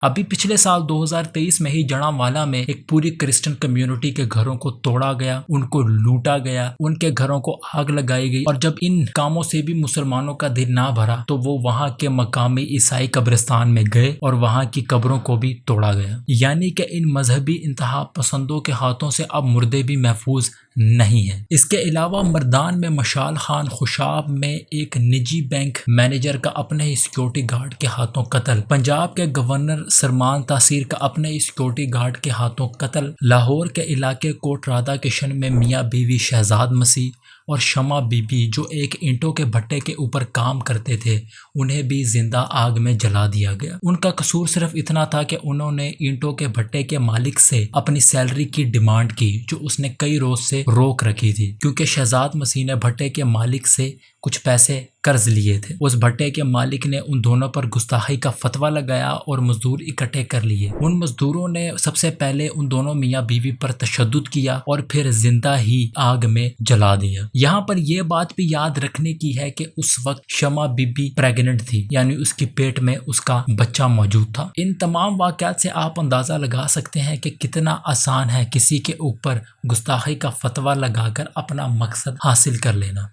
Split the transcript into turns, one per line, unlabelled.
ابھی پچھلے سال 2023 میں ہی جڑاوالا میں ایک پوری کرسچن کمیونٹی کے گھروں کو توڑا گیا، ان کو لوٹا گیا، ان کے گھروں کو آگ لگائی گئی، اور جب ان کاموں سے بھی مسلمانوں کا دل نہ بھرا تو وہ وہاں کے مقامی عیسائی قبرستان میں گئے اور وہاں کی قبروں کو بھی توڑا گیا۔ یعنی کہ ان مذہبی انتہا پسندوں کے ہاتھوں سے اب مردے بھی محفوظ نہیں ہیں۔ اس کے علاوہ مردان میں مشال خان خوشاب میں ایک نجی بینک مینیجر کا اپنے ہی سیکیورٹی گارڈ کے ہاتھوں قتل، پنجاب کے گورنر سرمان تاثیر کا اپنے ہی سیکیورٹی گارڈ کے ہاتھوں قتل، لاہور کے علاقے کوٹ رادھا کشن میں میاں بیوی شہزاد مسیح اور شمع بی بی جو ایک اینٹوں کے بھٹے کے اوپر کام کرتے تھے، انہیں بھی زندہ آگ میں جلا دیا گیا۔ ان کا قصور صرف اتنا تھا کہ انہوں نے اینٹوں کے بھٹے کے مالک سے اپنی سیلری کی ڈیمانڈ کی جو اس نے کئی روز سے روک رکھی تھی، کیونکہ شہزاد مسیح نے بھٹے کے مالک سے کچھ پیسے قرض لیے تھے۔ اس بھٹے کے مالک نے ان دونوں پر گستاخی کا فتویٰ لگایا اور مزدور اکٹھے کر لیے۔ ان مزدوروں نے سب سے پہلے ان دونوں میاں بیوی پر تشدد کیا اور پھر زندہ ہی آگ میں جلا دیا۔ یہاں پر یہ بات بھی یاد رکھنے کی ہے کہ اس وقت شمع بی بی پریگننٹ تھی، یعنی اس کی پیٹ میں اس کا بچہ موجود تھا۔ ان تمام واقعات سے آپ اندازہ لگا سکتے ہیں کہ کتنا آسان ہے کسی کے اوپر گستاخی کا فتویٰ لگا کر اپنا مقصد حاصل کر لینا۔